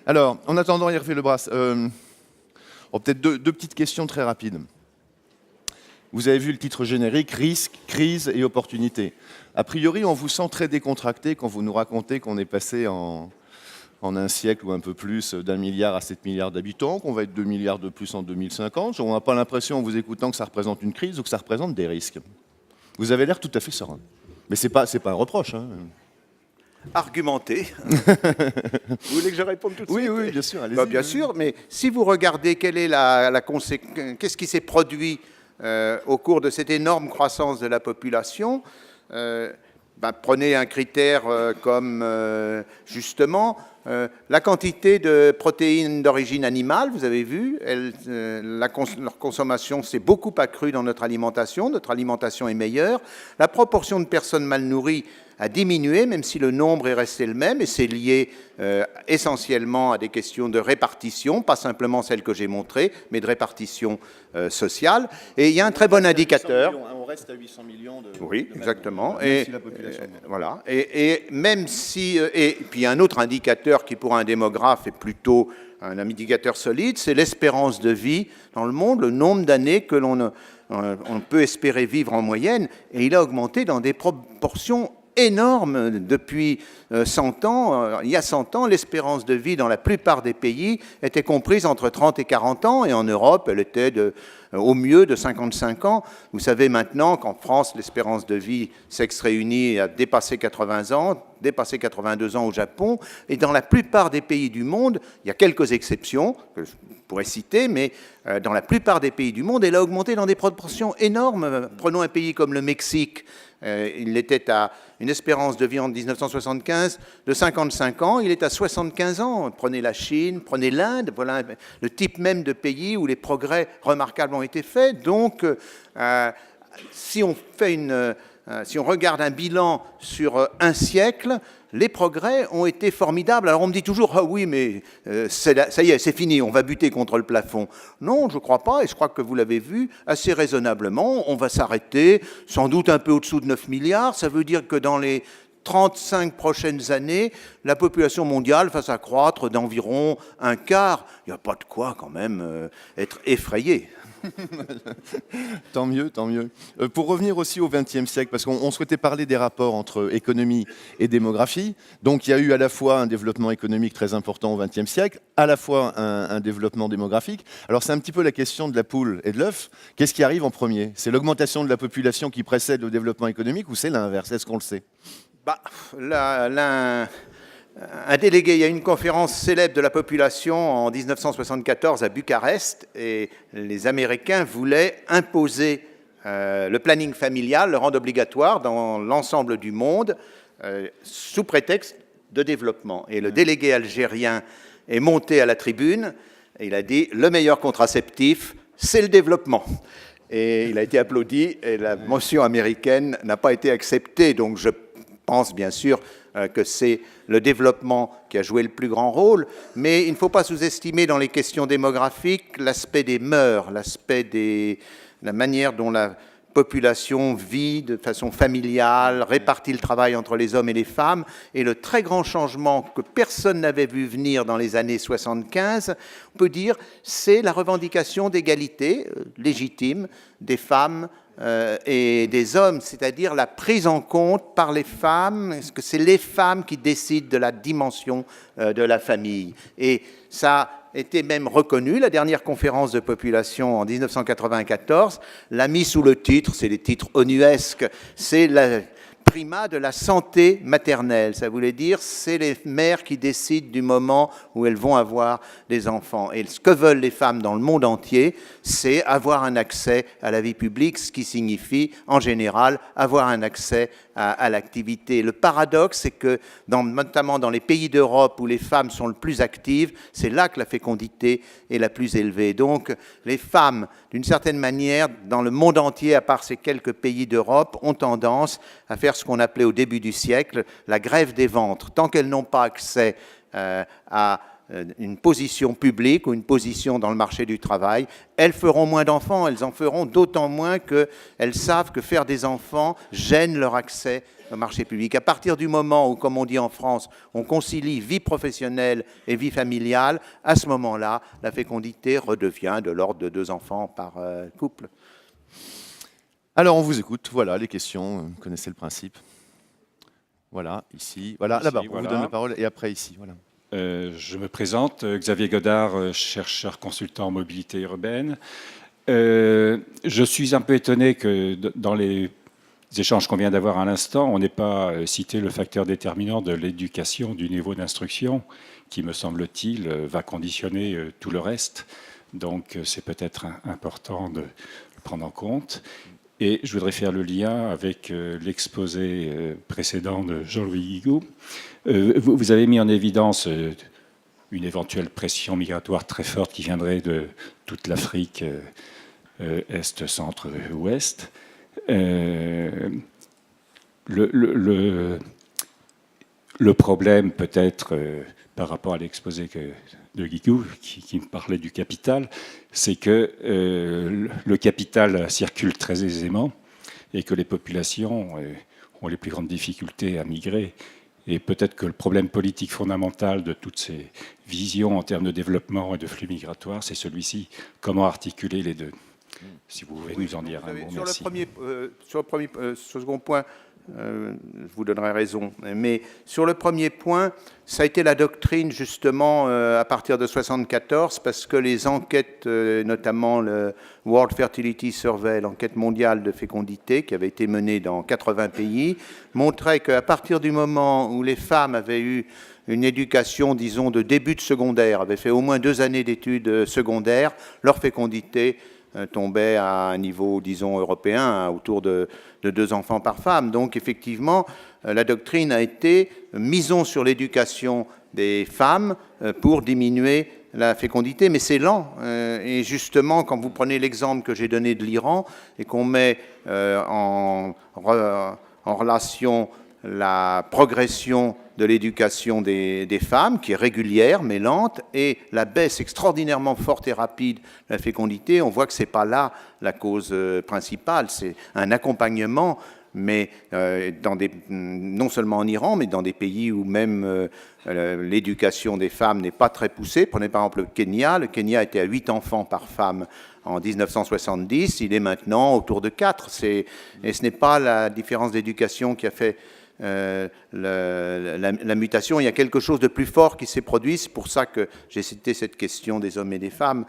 Alors, en attendant Hervé Lebras, peut-être deux petites questions très rapides. Vous avez vu le titre générique, risque, crise et opportunité. A priori, on vous sent très décontracté quand vous nous racontez qu'on est passé en un siècle ou un peu plus d'1 milliard à 7 milliards d'habitants, qu'on va être 2 milliards de plus en 2050. On n'a pas l'impression, en vous écoutant, que ça représente une crise ou que ça représente des risques. Vous avez l'air tout à fait serein. Mais c'est pas un reproche. Hein. Argumenté. Vous voulez que je réponde tout de suite? Oui, bien sûr. Allez-y. Bien sûr, mais si vous regardez quelle est qu'est-ce qui s'est produit au cours de cette énorme croissance de la population, prenez un critère comme justement la quantité de protéines d'origine animale, vous avez vu, leur consommation s'est beaucoup accrue dans notre alimentation est meilleure, la proportion de personnes mal nourries a diminué, même si le nombre est resté le même, et c'est lié essentiellement à des questions de répartition, pas simplement celles que j'ai montrées, mais de répartition sociale. Et il y a un très bon indicateur. On reste à 800 millions de... Oui, exactement. Même si la population... Voilà. Et même si... Et puis il y a un autre indicateur qui, pour un démographe, est plutôt un indicateur solide, c'est l'espérance de vie dans le monde, le nombre d'années que on peut espérer vivre en moyenne, et il a augmenté dans des proportions énorme depuis 100 ans. Il y a 100 ans, l'espérance de vie dans la plupart des pays était comprise entre 30 et 40 ans, et en Europe, elle était au mieux de 55 ans. Vous savez maintenant qu'en France, l'espérance de vie sexe réuni a dépassé 80 ans, dépassé 82 ans au Japon, et dans la plupart des pays du monde, il y a quelques exceptions que je pourrais citer, mais dans la plupart des pays du monde, elle a augmenté dans des proportions énormes. Prenons un pays comme le Mexique. Il était à une espérance de vie en 1975 de 55 ans, il est à 75 ans. Prenez la Chine, prenez l'Inde, voilà le type même de pays où les progrès remarquables ont été faits. Donc, si on regarde un bilan sur un siècle, les progrès ont été formidables. Alors on me dit toujours « Ah oui, mais ça y est, c'est fini, on va buter contre le plafond ». Non, je ne crois pas, et je crois que vous l'avez vu assez raisonnablement. On va s'arrêter, sans doute un peu au-dessous de 9 milliards. Ça veut dire que dans les 35 prochaines années, la population mondiale va s'accroître d'environ un quart. Il n'y a pas de quoi quand même être effrayé. Tant mieux, tant mieux. Pour revenir aussi au XXe siècle, parce qu'on souhaitait parler des rapports entre économie et démographie, donc il y a eu à la fois un développement économique très important au XXe siècle, à la fois un développement démographique. Alors c'est un petit peu la question de la poule et de l'œuf. Qu'est-ce qui arrive en premier? C'est l'augmentation de la population qui précède le développement économique ou c'est l'inverse? Est-ce qu'on le sait? Un délégué, il y a une conférence célèbre de la population en 1974 à Bucarest, et les Américains voulaient imposer le planning familial, le rendre obligatoire dans l'ensemble du monde, sous prétexte de développement. Et le délégué algérien est monté à la tribune, et il a dit « Le meilleur contraceptif, c'est le développement ». Et il a été applaudi, et la motion américaine n'a pas été acceptée. Donc je pense bien sûr que c'est le développement qui a joué le plus grand rôle, mais il ne faut pas sous-estimer dans les questions démographiques l'aspect des mœurs, la manière dont la population vit de façon familiale, répartit le travail entre les hommes et les femmes, et le très grand changement que personne n'avait vu venir dans les années 75, on peut dire, c'est la revendication d'égalité légitime des femmes et des hommes, c'est-à-dire la prise en compte par les femmes, est-ce que c'est les femmes qui décident de la dimension de la famille. Et ça a été même reconnu, la dernière conférence de population en 1994 l'a mis sous le titre, c'est les titres onuesques, c'est la primat de la santé maternelle. Ça voulait dire c'est les mères qui décident du moment où elles vont avoir des enfants. Et ce que veulent les femmes dans le monde entier, c'est avoir un accès à la vie publique, ce qui signifie, en général, avoir un accès à l'activité. Le paradoxe, c'est que, notamment dans les pays d'Europe où les femmes sont le plus actives, c'est là que la fécondité est la plus élevée. Donc, les femmes, d'une certaine manière, dans le monde entier, à part ces quelques pays d'Europe, ont tendance à faire ce qu'on appelait au début du siècle la grève des ventres. Tant qu'elles n'ont pas accès à une position publique ou une position dans le marché du travail, elles feront moins d'enfants, elles en feront d'autant moins qu'elles savent que faire des enfants gêne leur accès au marché public. À partir du moment où, comme on dit en France, on concilie vie professionnelle et vie familiale, à ce moment-là, la fécondité redevient de l'ordre de 2 enfants par couple. Alors, on vous écoute. Voilà les questions. Vous connaissez le principe. Voilà, ici. Voilà, là-bas. On vous donne la parole. Et après, ici. Voilà. Je me présente, Xavier Godard, chercheur consultant en mobilité urbaine. Je suis un peu étonné que dans les échanges qu'on vient d'avoir à l'instant, on n'ait pas cité le facteur déterminant de l'éducation, du niveau d'instruction, qui, me semble-t-il, va conditionner tout le reste. Donc, c'est peut-être important de le prendre en compte. Et je voudrais faire le lien avec l'exposé précédent de Jean-Louis Guigaud. Vous avez mis en évidence une éventuelle pression migratoire très forte qui viendrait de toute l'Afrique Est, Centre, Ouest. Le problème peut-être par rapport à l'exposé de Guigou, qui me parlait du capital, c'est que le capital circule très aisément et que les populations ont les plus grandes difficultés à migrer. Et peut-être que le problème politique fondamental de toutes ces visions en termes de développement et de flux migratoires, c'est celui-ci. Comment articuler les deux? Si vous pouvez nous en dire un mot, merci. Sur le second point, je vous donnerai raison. Mais sur le premier point, ça a été la doctrine justement à partir de 1974, parce que les enquêtes, notamment le World Fertility Survey, l'enquête mondiale de fécondité, qui avait été menée dans 80 pays, montraient qu'à partir du moment où les femmes avaient eu une éducation, disons, de début de secondaire, avaient fait au moins 2 années d'études secondaires, leur fécondité tombait à un niveau, disons, européen, autour de 2 enfants par femme. Donc, effectivement, la doctrine a été misons sur l'éducation des femmes pour diminuer la fécondité, mais c'est lent. Et justement, quand vous prenez l'exemple que j'ai donné de l'Iran et qu'on met en relation la progression de l'éducation des femmes, qui est régulière mais lente, et la baisse extraordinairement forte et rapide de la fécondité, on voit que ce n'est pas là la cause principale, c'est un accompagnement, mais non seulement en Iran, mais dans des pays où même l'éducation des femmes n'est pas très poussée. Prenez par exemple le Kenya. Le Kenya était à 8 enfants par femme en 1970, il est maintenant autour de 4. Et ce n'est pas la différence d'éducation qui a fait la mutation. Il y a quelque chose de plus fort qui s'est produit. C'est pour ça que j'ai cité cette question des hommes et des femmes.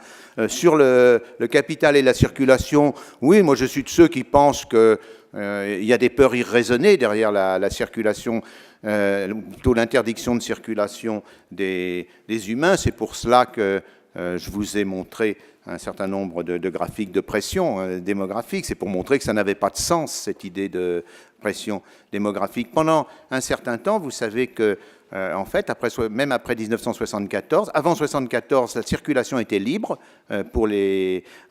Sur le capital et la circulation, oui, moi je suis de ceux qui pensent qu'il y a des peurs irraisonnées derrière la circulation, plutôt l'interdiction de circulation des humains. C'est pour cela que je vous ai montré un certain nombre de graphiques de pression démographique. C'est pour montrer que ça n'avait pas de sens, cette idée de pression démographique. Pendant un certain temps, vous savez que, en fait, même après 1974, avant 1974, la circulation était libre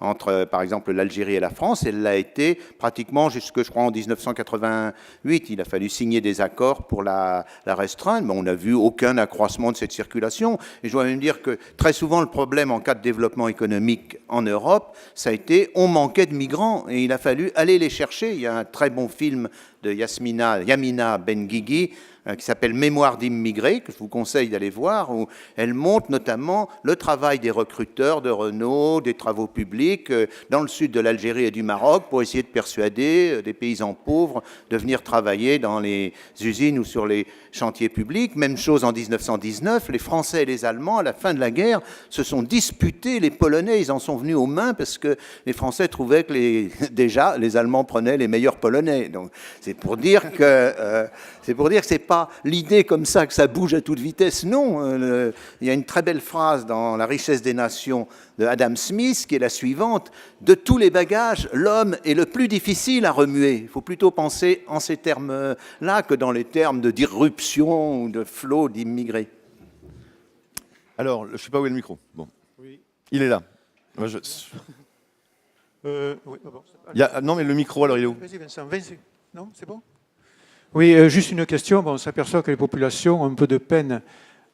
entre, par exemple, l'Algérie et la France. Elle l'a été pratiquement jusque, je crois, en 1988. Il a fallu signer des accords pour la restreindre, mais on n'a vu aucun accroissement de cette circulation. Et je dois même dire que très souvent, le problème en cas de développement économique en Europe, ça a été on manquait de migrants et il a fallu aller les chercher. Il y a un très bon film de Yamina Benguigui qui s'appelle Mémoire d'immigrés, que je vous conseille d'aller voir, où elle montre notamment le travail des recruteurs de Renault, des travaux publics dans le sud de l'Algérie et du Maroc pour essayer de persuader des paysans pauvres de venir travailler dans les usines ou sur les chantiers publics. Même chose en 1919, les Français et les Allemands, à la fin de la guerre, se sont disputés les Polonais. Ils en sont venus aux mains parce que les Français trouvaient que déjà les Allemands prenaient les meilleurs Polonais. Donc c'est pour dire que c'est pas l'idée comme ça que ça bouge à toute vitesse. Non, il y a une très belle phrase dans La richesse des nations de Adam Smith qui est la suivante: de tous les bagages, l'homme est le plus difficile à remuer. Il faut plutôt penser en ces termes-là que dans les termes de disruption ou de flot d'immigrés. Alors, je ne sais pas où est le micro. Bon. Oui. Il est là. Moi, oui, bon, non, mais le micro, alors il est où? Vas-y, Vincent, vas-y. Non, c'est bon? Oui, juste une question. Bon, on s'aperçoit que les populations ont un peu de peine.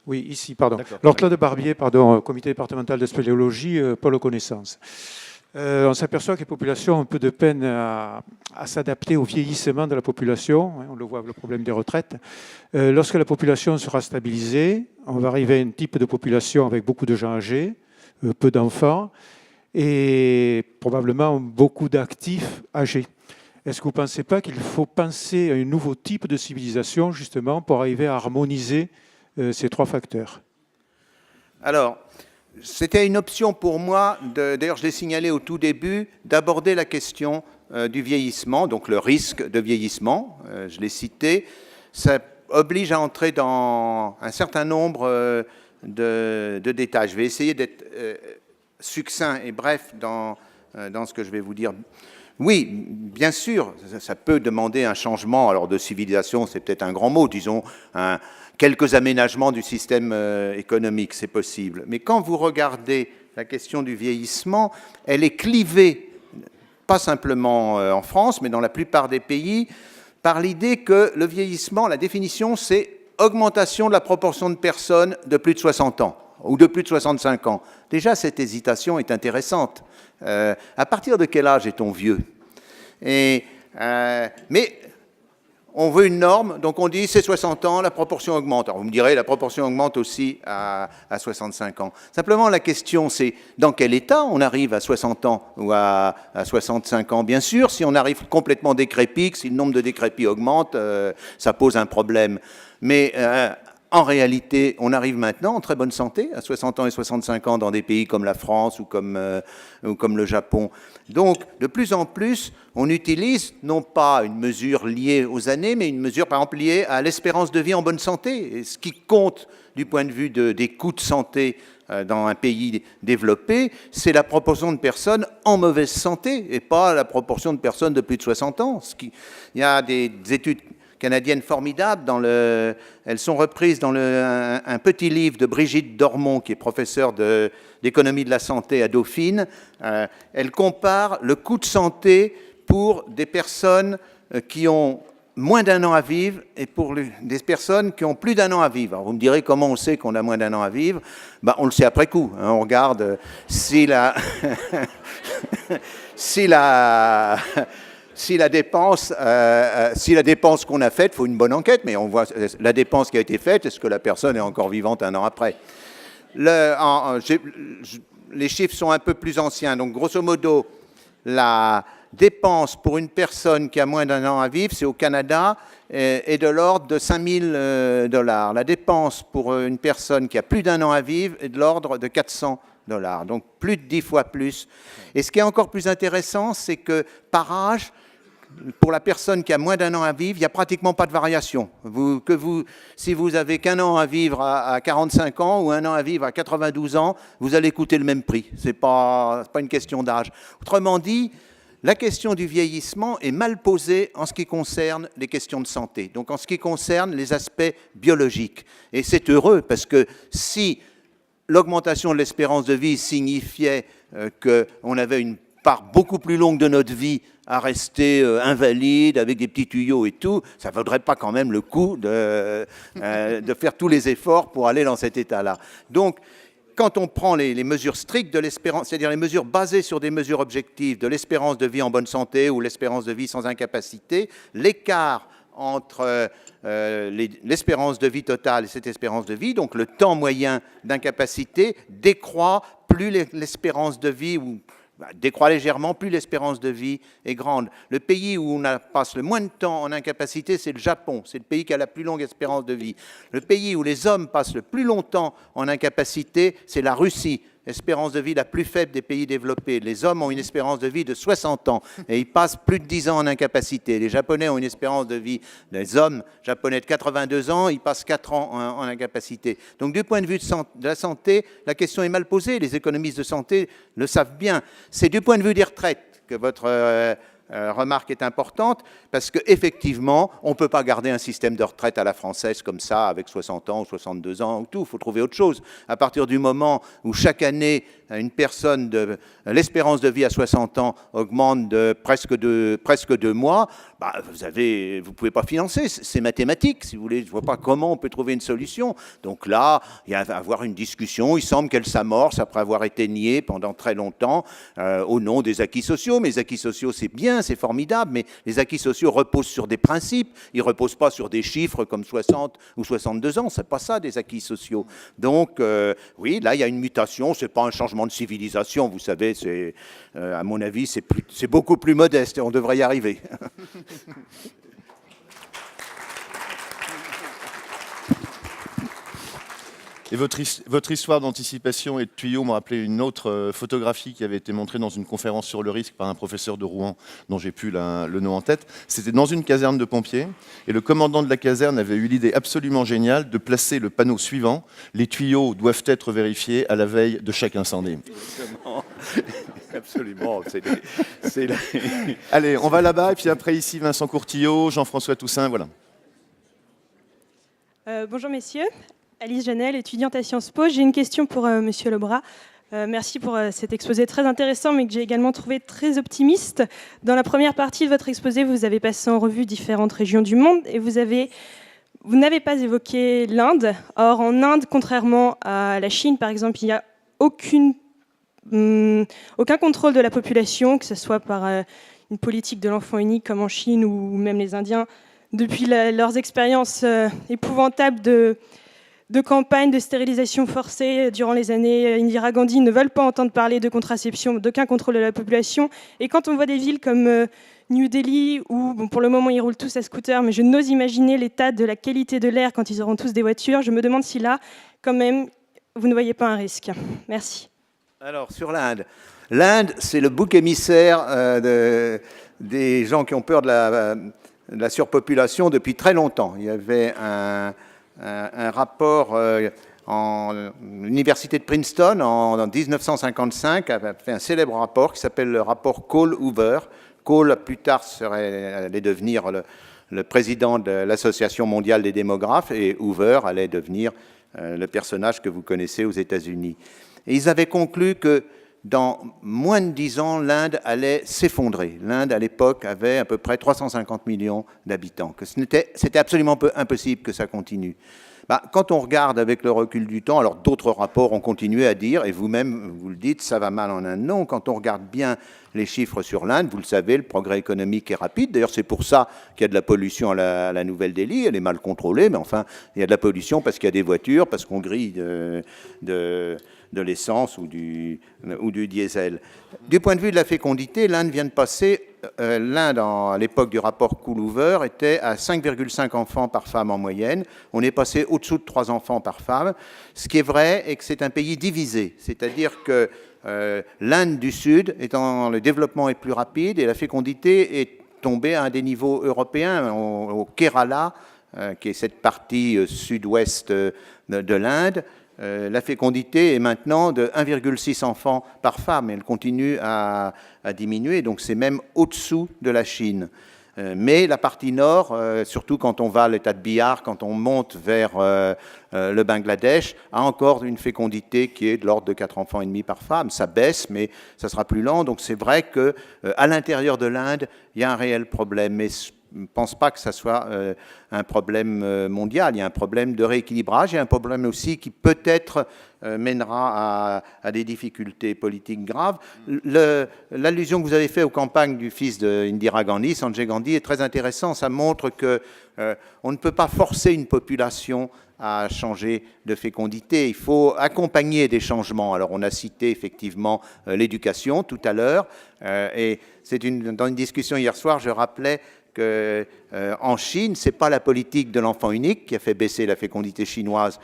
Oui, ici, pardon. Alors, Claude Barbier, pardon, comité départemental de spéléologie, pôle connaissance. On s'aperçoit que les populations ont un peu de peine à s'adapter au vieillissement de la population. On le voit avec le problème des retraites. Lorsque la population sera stabilisée, on va arriver à un type de population avec beaucoup de gens âgés, peu d'enfants, et probablement beaucoup d'actifs âgés. Est-ce que vous ne pensez pas qu'il faut penser à un nouveau type de civilisation, justement, pour arriver à harmoniser ces trois facteurs? Alors, c'était une option pour moi, d'ailleurs je l'ai signalé au tout début, d'aborder la question du vieillissement, donc le risque de vieillissement, je l'ai cité. Ça oblige à entrer dans un certain nombre de détails. Je vais essayer d'être succinct et bref dans ce que je vais vous dire. Oui, bien sûr, ça peut demander un changement. Alors de civilisation, c'est peut-être un grand mot, disons, quelques aménagements du système économique, c'est possible. Mais quand vous regardez la question du vieillissement, elle est clivée, pas simplement en France, mais dans la plupart des pays, par l'idée que le vieillissement, la définition, c'est augmentation de la proportion de personnes de plus de 60 ans ou de plus de 65 ans. Déjà, cette hésitation est intéressante. À partir de quel âge est-on vieux? Mais on veut une norme, donc on dit c'est 60 ans, la proportion augmente. Alors vous me direz, la proportion augmente aussi à 65 ans. Simplement, la question, c'est dans quel état on arrive à 60 ans ou à 65 ans? Bien sûr, si on arrive complètement décrépit, si le nombre de décrépits augmente, ça pose un problème. Mais en réalité, on arrive maintenant en très bonne santé, à 60 ans et 65 ans, dans des pays comme la France ou comme le Japon. Donc, de plus en plus, on utilise non pas une mesure liée aux années, mais une mesure, par exemple, liée à l'espérance de vie en bonne santé. Et ce qui compte du point de vue des coûts de santé dans un pays développé, c'est la proportion de personnes en mauvaise santé et pas la proportion de personnes de plus de 60 ans. Il y a des études canadiennes formidables. Elles sont reprises dans un petit livre de Brigitte Dormont, qui est professeure d'économie de la santé à Dauphine. Elle compare le coût de santé pour des personnes qui ont moins d'un an à vivre et pour des personnes qui ont plus d'un an à vivre. Alors vous me direz comment on sait qu'on a moins d'un an à vivre? On le sait après coup. Hein. On regarde si la dépense qu'on a faite, il faut une bonne enquête, mais on voit la dépense qui a été faite, est-ce que la personne est encore vivante un an après? Les chiffres sont un peu plus anciens, donc grosso modo, la dépense pour une personne qui a moins d'un an à vivre, c'est au Canada, est de l'ordre de 5 000 $. La dépense pour une personne qui a plus d'un an à vivre est de l'ordre de 400 $, donc plus de 10 fois plus. Et ce qui est encore plus intéressant, c'est que par âge, pour la personne qui a moins d'un an à vivre, il n'y a pratiquement pas de variation. Si vous avez qu'un an à vivre à 45 ans ou un an à vivre à 92 ans, vous allez coûter le même prix. Ce n'est pas une question d'âge. Autrement dit, la question du vieillissement est mal posée en ce qui concerne les questions de santé, donc en ce qui concerne les aspects biologiques. Et c'est heureux, parce que si l'augmentation de l'espérance de vie signifiait qu'on avait une part beaucoup plus longue de notre vie à rester invalide, avec des petits tuyaux et tout, ça ne vaudrait pas quand même le coup de faire tous les efforts pour aller dans cet état-là. Donc, quand on prend les mesures strictes de l'espérance, c'est-à-dire les mesures basées sur des mesures objectives de l'espérance de vie en bonne santé ou l'espérance de vie sans incapacité, l'écart entre l'espérance de vie totale et cette espérance de vie, donc le temps moyen d'incapacité, décroît plus l'espérance de vie, ou décroît légèrement, plus l'espérance de vie est grande. Le pays où on passe le moins de temps en incapacité, c'est le Japon. C'est le pays qui a la plus longue espérance de vie. Le pays où les hommes passent le plus longtemps en incapacité, c'est la Russie. Espérance de vie la plus faible des pays développés. Les hommes ont une espérance de vie de 60 ans et ils passent plus de 10 ans en incapacité. Les Japonais ont une espérance de vie, les hommes japonais de 82 ans, ils passent 4 ans en incapacité. Donc du point de vue de la santé, la question est mal posée. Les économistes de santé le savent bien. C'est du point de vue des retraites que votre remarque est importante, parce qu'effectivement, on ne peut pas garder un système de retraite à la française comme ça, avec 60 ans ou 62 ans ou tout, il faut trouver autre chose. À partir du moment où chaque année, l'espérance de vie à 60 ans augmente de presque 2 mois, bah, vous ne pouvez pas financer, c'est mathématique, si vous voulez. Je ne vois pas comment on peut trouver une solution. Donc là, il va y avoir une discussion, il semble qu'elle s'amorce après avoir été niée pendant très longtemps au nom des acquis sociaux. Mais les acquis sociaux, c'est bien, c'est formidable, mais les acquis sociaux reposent sur des principes, ils ne reposent pas sur des chiffres comme 60 ou 62 ans, c'est pas ça des acquis sociaux. Donc oui, là, il y a une mutation, c'est pas un changement de civilisation, vous savez, à mon avis, c'est beaucoup plus modeste et on devrait y arriver. Et votre histoire d'anticipation et de tuyaux m'a rappelé une autre photographie qui avait été montrée dans une conférence sur le risque par un professeur de Rouen, dont j'ai plus le nom en tête. C'était dans une caserne de pompiers, et le commandant de la caserne avait eu l'idée absolument géniale de placer le panneau suivant: les tuyaux doivent être vérifiés à la veille de chaque incendie. Absolument. Allez, on va là-bas, et puis après ici, Vincent Courtillot, Jean-François Toussaint, voilà. Bonjour messieurs. Alice Janel, étudiante à Sciences Po. J'ai une question pour Monsieur Lebras. Merci pour cet exposé très intéressant, mais que j'ai également trouvé très optimiste. Dans la première partie de votre exposé, vous avez passé en revue différentes régions du monde et vous n'avez pas évoqué l'Inde. Or, en Inde, contrairement à la Chine, par exemple, il n'y a aucun contrôle de la population, que ce soit par une politique de l'enfant unique comme en Chine ou même les Indiens, depuis leurs expériences épouvantables de campagnes de stérilisation forcée durant les années Indira Gandhi, ne veulent pas entendre parler de contraception, d'aucun contrôle de la population. Et quand on voit des villes comme New Delhi, où bon, pour le moment ils roulent tous à scooter, mais je n'ose imaginer l'état de la qualité de l'air quand ils auront tous des voitures, je me demande si là, quand même, vous ne voyez pas un risque. Merci. Alors, sur l'Inde. L'Inde, c'est le bouc émissaire des gens qui ont peur de la surpopulation depuis très longtemps. Il y avait un rapport en l'université de Princeton en 1955 a fait un célèbre rapport qui s'appelle le rapport Cole-Hoover. Cole, plus tard, allait devenir le président de l'Association mondiale des démographes, et Hoover allait devenir le personnage que vous connaissez aux États-Unis. Et ils avaient conclu que dans moins de 10 ans, l'Inde allait s'effondrer. L'Inde, à l'époque, avait à peu près 350 millions d'habitants. C'était absolument impossible que ça continue. Quand on regarde avec le recul du temps, alors d'autres rapports ont continué à dire, et vous-même vous le dites, ça va mal en Inde. Non, quand on regarde bien les chiffres sur l'Inde, vous le savez, le progrès économique est rapide. D'ailleurs, c'est pour ça qu'il y a de la pollution à la Nouvelle-Delhi. Elle est mal contrôlée, mais enfin, il y a de la pollution parce qu'il y a des voitures, parce qu'on grille de l'essence ou du diesel. Du point de vue de la fécondité, l'Inde vient de passer, l'Inde, à l'époque du rapport Cole-Hoover, était à 5,5 enfants par femme en moyenne. On est passé au-dessous de 3 enfants par femme. Ce qui est vrai est que c'est un pays divisé, c'est-à-dire que l'Inde du Sud, le développement est plus rapide et la fécondité est tombée à un des niveaux européens, au Kerala, qui est cette partie sud-ouest de l'Inde. La fécondité est maintenant de 1,6 enfants par femme. Elle continue à diminuer, donc c'est même au-dessous de la Chine. Mais la partie nord, surtout quand on va à l'état de Bihar, quand on monte vers le Bangladesh, a encore une fécondité qui est de l'ordre de 4 enfants et demi par femme. Ça baisse, mais ça sera plus lent. Donc c'est vrai qu'à l'intérieur de l'Inde, il y a un réel problème. Mais je ne pense pas que ça soit un problème mondial. Il y a un problème de rééquilibrage. Il y a un problème aussi qui peut-être mènera à des difficultés politiques graves. L'allusion que vous avez faite aux campagnes du fils d'Indira Gandhi, Sanjay Gandhi, est très intéressant. Ça montre qu'on ne peut pas forcer une population à changer de fécondité. Il faut accompagner des changements. Alors, on a cité effectivement l'éducation tout à l'heure. Et dans une discussion hier soir, je rappelais qu'en Chine, ce n'est pas la politique de l'enfant unique qui a fait baisser la fécondité chinoise.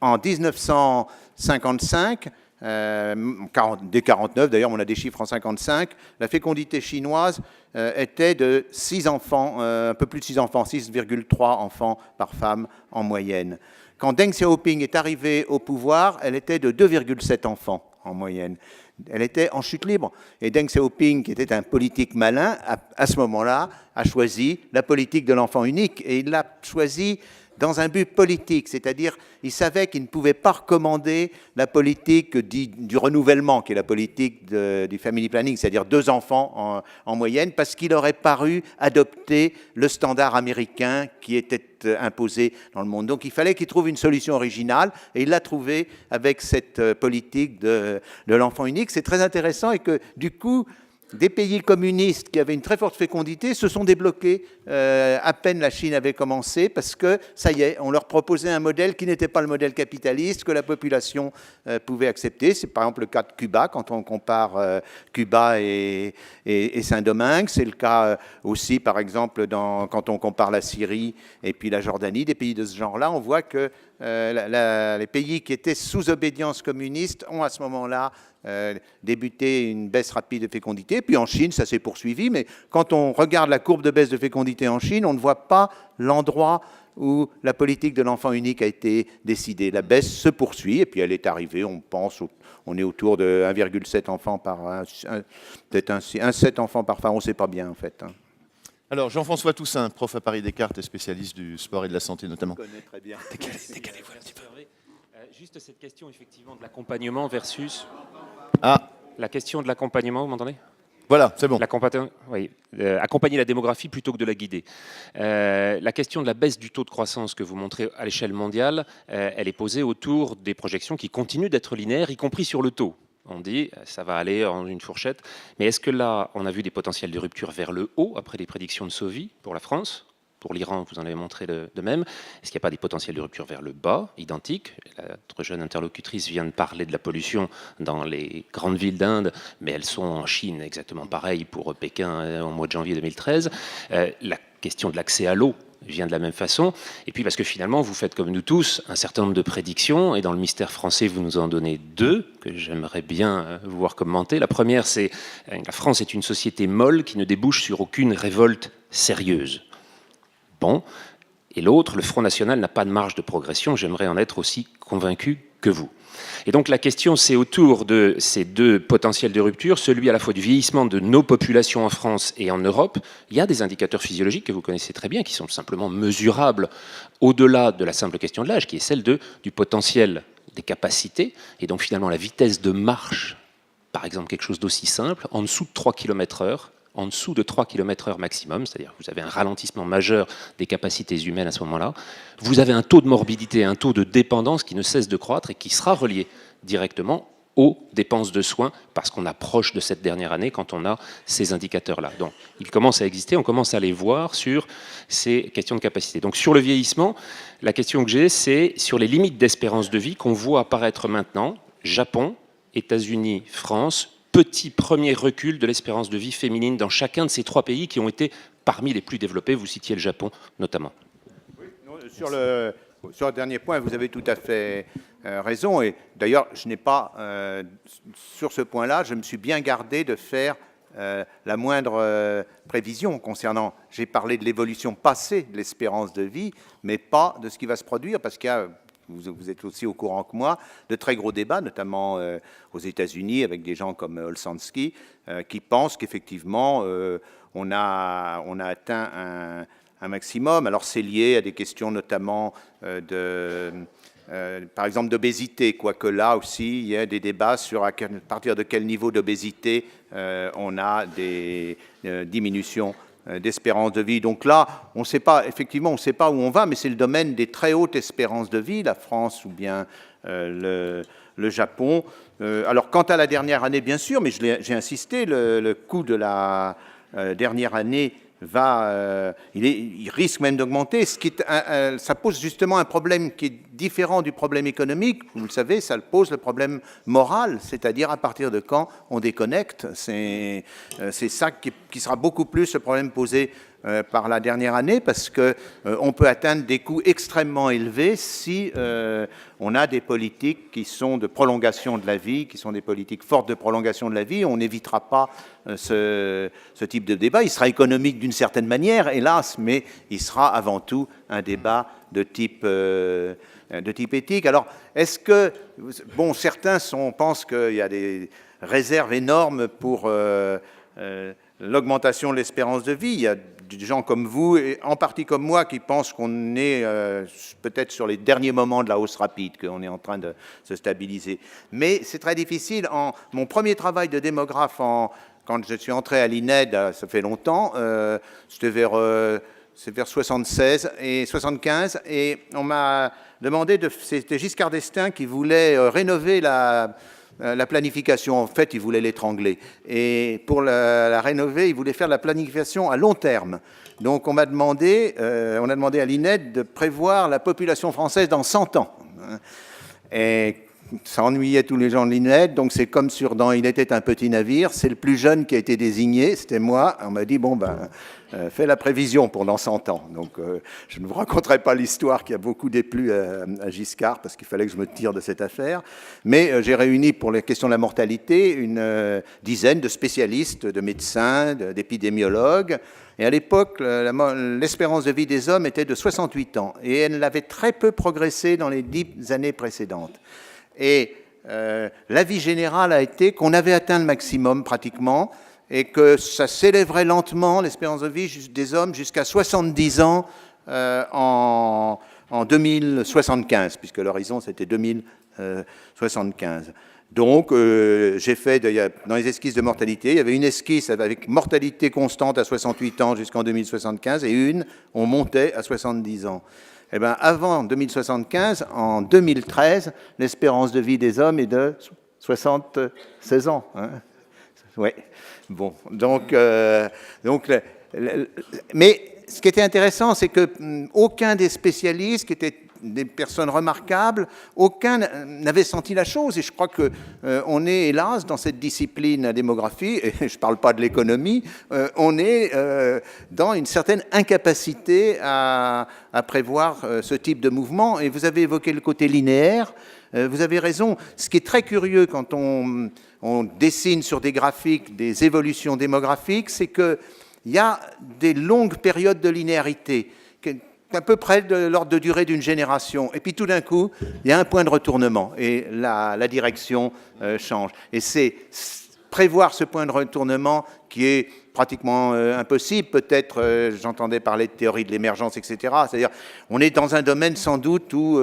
En 1955, dès 1949, d'ailleurs on a des chiffres en 1955, la fécondité chinoise était de 6 enfants, un peu plus de 6 enfants, 6,3 enfants par femme en moyenne. Quand Deng Xiaoping est arrivé au pouvoir, elle était de 2,7 enfants en moyenne. Elle était en chute libre. Et Deng Xiaoping, qui était un politique malin, à ce moment-là, a choisi la politique de l'enfant unique. Et il l'a choisi dans un but politique, c'est-à-dire il savait qu'il ne pouvait pas recommander la politique du renouvellement, qui est la politique du family planning, c'est-à-dire 2 enfants en moyenne, parce qu'il aurait paru adopter le standard américain qui était imposé dans le monde. Donc il fallait qu'il trouve une solution originale, et il l'a trouvé avec cette politique de l'enfant unique. C'est très intéressant, et que du coup, des pays communistes qui avaient une très forte fécondité se sont débloqués à peine la Chine avait commencé, parce que ça y est, on leur proposait un modèle qui n'était pas le modèle capitaliste, que la population pouvait accepter. C'est par exemple le cas de Cuba, quand on compare Cuba et Saint-Domingue. C'est le cas aussi, par exemple, quand on compare la Syrie et puis la Jordanie, des pays de ce genre-là. On voit que les pays qui étaient sous obédience communiste ont à ce moment-là débuté une baisse rapide de fécondité. Puis en Chine, ça s'est poursuivi, mais quand on regarde la courbe de baisse de fécondité en Chine, on ne voit pas l'endroit où la politique de l'enfant unique a été décidée. La baisse se poursuit, et puis elle est arrivée, on est autour de 1,7 enfants peut-être 7 enfants par femme, on ne sait pas bien en fait. Alors, Jean-François Toussaint, prof à Paris Descartes et spécialiste du sport et de la santé notamment. Je connais très bien. Décalez-vous un petit peu. Juste cette question effectivement de l'accompagnement versus... Ah, La question de l'accompagnement, vous m'entendez? voilà, c'est bon. Oui, accompagner la démographie plutôt que de la guider. La question de la baisse du taux de croissance que vous montrez à l'échelle mondiale, elle est posée autour des projections qui continuent d'être linéaires, y compris sur le taux. On dit ça va aller en une fourchette. Mais est-ce que là, on a vu des potentiels de rupture vers le haut après les prédictions de Sauvy pour la France? Pour l'Iran, vous en avez montré de même. Est-ce qu'il n'y a pas des potentiels de rupture vers le bas, identiques? Notre jeune interlocutrice vient de parler de la pollution dans les grandes villes d'Inde, mais elles sont en Chine exactement pareilles pour Pékin au mois de janvier 2013. La question de l'accès à l'eau vient de la même façon. Et puis parce que finalement, vous faites comme nous tous un certain nombre de prédictions, et dans le mystère français, vous nous en donnez 2 que j'aimerais bien vous voir commenter. La première, c'est la France est une société molle qui ne débouche sur aucune révolte sérieuse. Bon. Et l'autre, le Front National n'a pas de marge de progression. J'aimerais en être aussi convaincu que vous. Et donc la question, c'est autour de ces 2 potentiels de rupture, celui à la fois du vieillissement de nos populations en France et en Europe. Il y a des indicateurs physiologiques que vous connaissez très bien, qui sont simplement mesurables au-delà de la simple question de l'âge, qui est celle du potentiel des capacités, et donc finalement la vitesse de marche, par exemple quelque chose d'aussi simple, en dessous de 3 km/h, en dessous de 3 km/h maximum, c'est-à-dire que vous avez un ralentissement majeur des capacités humaines à ce moment-là, vous avez un taux de morbidité, un taux de dépendance qui ne cesse de croître et qui sera relié directement aux dépenses de soins, parce qu'on approche de cette dernière année quand on a ces indicateurs-là. Donc, ils commencent à exister, on commence à les voir sur ces questions de capacité. Donc, sur le vieillissement, la question que j'ai, c'est sur les limites d'espérance de vie qu'on voit apparaître maintenant, Japon, États-Unis, France, petit premier recul de l'espérance de vie féminine dans chacun de ces 3 pays qui ont été parmi les plus développés. Vous citiez le Japon notamment. Oui, sur le dernier point, vous avez tout à fait raison. Et d'ailleurs, je n'ai pas, sur ce point-là, je me suis bien gardé de faire la moindre prévision concernant. J'ai parlé de l'évolution passée de l'espérance de vie, mais pas de ce qui va se produire, parce qu'il y a, vous êtes aussi au courant que moi, de très gros débats, notamment aux États-Unis, avec des gens comme Olshansky, qui pensent qu'effectivement, on a atteint un maximum. Alors c'est lié à des questions notamment par exemple d'obésité, quoique là aussi, il y a des débats sur à partir de quel niveau d'obésité on a des diminutions d'espérance de vie. Donc là, on ne sait pas, effectivement, on ne sait pas où on va, mais c'est le domaine des très hautes espérances de vie, la France ou bien le Japon. Alors, quant à la dernière année, bien sûr, mais j'ai insisté, le coût de la dernière année il risque même d'augmenter, ça pose justement un problème qui est différent du problème économique. Vous le savez, ça pose le problème moral, c'est-à-dire à partir de quand on déconnecte. C'est ça qui sera beaucoup plus le problème posé par la dernière année, parce qu'on peut atteindre des coûts extrêmement élevés si on a des politiques qui sont de prolongation de la vie, qui sont des politiques fortes de prolongation de la vie. On n'évitera pas ce type de débat. Il sera économique d'une certaine manière, hélas, mais il sera avant tout un débat de type de type éthique. Alors, est-ce que, bon, certains pensent qu'il y a des réserves énormes pour l'augmentation de l'espérance de vie. Il y a des gens comme vous, et en partie comme moi, qui pensent qu'on est peut-être sur les derniers moments de la hausse rapide, qu'on est en train de se stabiliser. Mais c'est très difficile. Mon premier travail de démographe, quand je suis entré à l'INED, ça fait longtemps, c'était vers 76 et 75, et on m'a demandé, c'était Giscard d'Estaing qui voulait rénover la planification. En fait, il voulait l'étrangler. Et pour la rénover, il voulait faire de la planification à long terme. Donc, on a demandé à l'INED de prévoir la population française dans 100 ans. Et ça ennuyait tous les gens de l'INED. Donc, c'est comme dans Il était un petit navire. C'est le plus jeune qui a été désigné. C'était moi. On m'a dit, bon, fais la prévision pour dans 100 ans. Donc, je ne vous raconterai pas l'histoire qui a beaucoup déplu à Giscard, parce qu'il fallait que je me tire de cette affaire. Mais j'ai réuni pour les questions de la mortalité une dizaine de spécialistes, de médecins, d'épidémiologues. Et à l'époque, l'espérance de vie des hommes était de 68 ans. Et elle avait très peu progressé dans les 10 années précédentes. Et l'avis général a été qu'on avait atteint le maximum pratiquement, et que ça s'élèverait lentement, l'espérance de vie des hommes, jusqu'à 70 ans en 2075, puisque l'horizon, c'était 2075. Donc, j'ai fait, dans les esquisses de mortalité, il y avait une esquisse avec mortalité constante à 68 ans jusqu'en 2075, et on montait à 70 ans. Eh bien, avant 2075, en 2013, l'espérance de vie des hommes est de 76 ans. Hein. Ouais. Bon, mais ce qui était intéressant, c'est que aucun des spécialistes, qui étaient des personnes remarquables, aucun n'avait senti la chose. Et je crois qu'on est, hélas, dans cette discipline, la démographie, et je ne parle pas de l'économie, on est dans une certaine incapacité à prévoir ce type de mouvement. Et vous avez évoqué le côté linéaire. Vous avez raison. Ce qui est très curieux quand on dessine sur des graphiques des évolutions démographiques, c'est qu'il y a des longues périodes de linéarité, à peu près de l'ordre de durée d'une génération. Et puis tout d'un coup, il y a un point de retournement et la direction change. Et c'est prévoir ce point de retournement qui est pratiquement impossible. Peut-être, j'entendais parler de théorie de l'émergence, etc. C'est-à-dire, on est dans un domaine sans doute où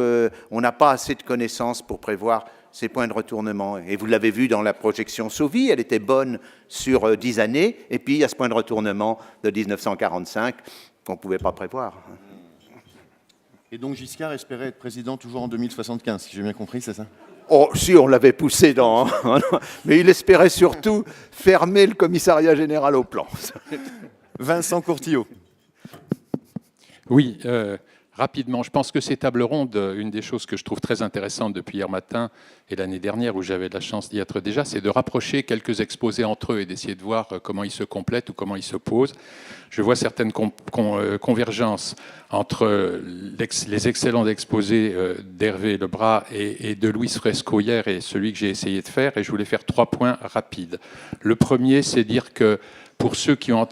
on n'a pas assez de connaissances pour prévoir ces points de retournement. Et vous l'avez vu dans la projection Sauvy, elle était bonne sur 10 années, et puis il y a ce point de retournement de 1945 qu'on ne pouvait pas prévoir. Et donc Giscard espérait être président toujours en 2075, si j'ai bien compris, c'est ça ? Oh, si, on l'avait poussé dans... Mais il espérait surtout fermer le commissariat général au plan. Vincent Courtillot. Oui, rapidement, je pense que ces tables rondes, une des choses que je trouve très intéressante depuis hier matin et l'année dernière où j'avais la chance d'y être déjà, c'est de rapprocher quelques exposés entre eux et d'essayer de voir comment ils se complètent ou comment ils s'opposent. Je vois certaines convergences entre les excellents exposés d'Hervé Lebras et de Luis Fresco hier et celui que j'ai essayé de faire, et je voulais faire 3 points rapides. Le premier, c'est dire que pour ceux qui ont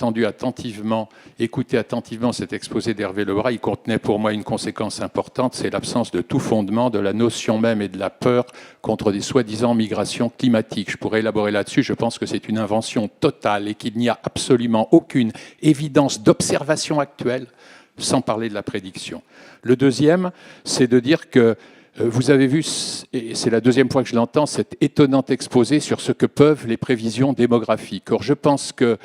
écouté attentivement cet exposé d'Hervé Lebras, il contenait pour moi une conséquence importante, c'est l'absence de tout fondement de la notion même et de la peur contre des soi-disant migrations climatiques. Je pourrais élaborer là-dessus, je pense que c'est une invention totale et qu'il n'y a absolument aucune évidence d'observation actuelle, sans parler de la prédiction. Le deuxième, c'est de dire que vous avez vu, et c'est la deuxième fois que je l'entends, cet étonnant exposé sur ce que peuvent les prévisions démographiques. Or, je pense que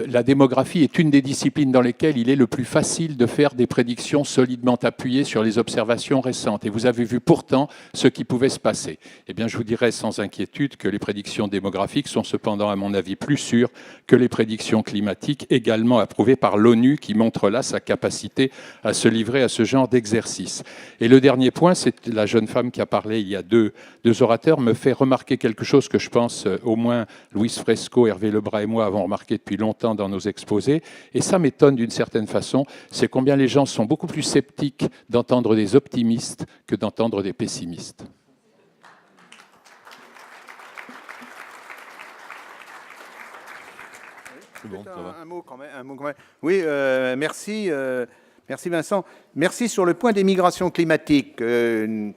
la démographie est une des disciplines dans lesquelles il est le plus facile de faire des prédictions solidement appuyées sur les observations récentes. Et vous avez vu pourtant ce qui pouvait se passer. Eh bien, je vous dirais sans inquiétude que les prédictions démographiques sont cependant, à mon avis, plus sûres que les prédictions climatiques, également approuvées par l'ONU, qui montre là sa capacité à se livrer à ce genre d'exercice. Et le dernier point, c'est la jeune femme qui a parlé il y a deux orateurs, me fait remarquer quelque chose que je pense, au moins Luis Fresco, Hervé Lebras et moi avons remarqué depuis longtemps dans nos exposés, et ça m'étonne d'une certaine façon, c'est combien les gens sont beaucoup plus sceptiques d'entendre des optimistes que d'entendre des pessimistes. C'est bon, ça va. Un mot quand même. Oui, merci. Merci Vincent. Merci sur le point des migrations climatiques. Je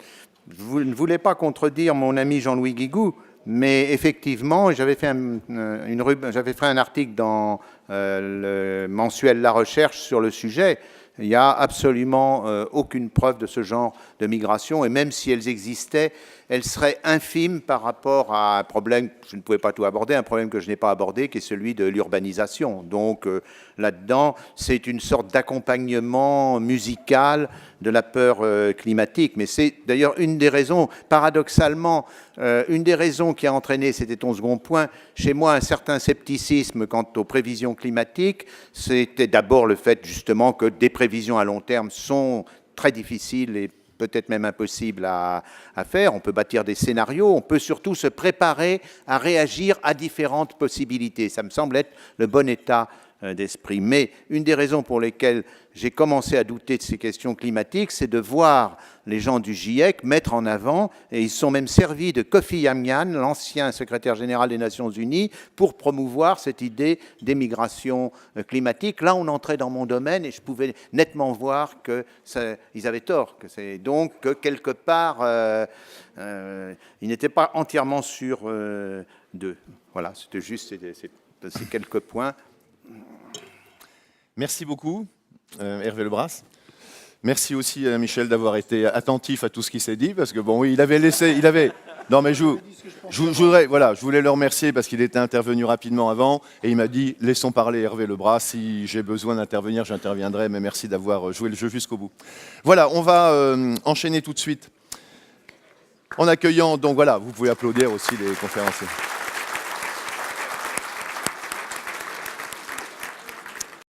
ne voulais pas contredire mon ami Jean-Louis Guigou, mais effectivement, j'avais fait un article dans le mensuel La Recherche sur le sujet. Il n'y a absolument aucune preuve de ce genre de migration, et même si elles existaient, elles seraient infimes par rapport à un problème, je ne pouvais pas tout aborder, un problème que je n'ai pas abordé, qui est celui de l'urbanisation. Donc là-dedans, c'est une sorte d'accompagnement musical de la peur climatique. Mais c'est d'ailleurs une des raisons, paradoxalement, une des raisons qui a entraîné, c'était ton second point, chez moi, un certain scepticisme quant aux prévisions climatiques. C'était d'abord le fait justement que des prévisions à long terme sont très difficiles et peut-être même impossibles à faire. On peut bâtir des scénarios, on peut surtout se préparer à réagir à différentes possibilités. Ça me semble être le bon état d'esprit. Mais une des raisons pour lesquelles j'ai commencé à douter de ces questions climatiques, c'est de voir les gens du GIEC mettre en avant, et ils sont même servis de Kofi Annan, l'ancien secrétaire général des Nations Unies, pour promouvoir cette idée d'émigration climatique. Là, on entrait dans mon domaine et je pouvais nettement voir qu'ils avaient tort. Donc, que quelque part, ils n'étaient pas entièrement sûrs d'eux. Voilà, c'était juste ces quelques points. Merci beaucoup, Hervé Lebras. Merci aussi à Michel d'avoir été attentif à tout ce qui s'est dit, parce que bon, oui, il avait laissé, non mais je voulais le remercier parce qu'il était intervenu rapidement avant et il m'a dit laissons parler Hervé Lebras, si j'ai besoin d'intervenir, j'interviendrai, mais merci d'avoir joué le jeu jusqu'au bout. Voilà, on va enchaîner tout de suite en accueillant, donc voilà, vous pouvez applaudir aussi les conférenciers.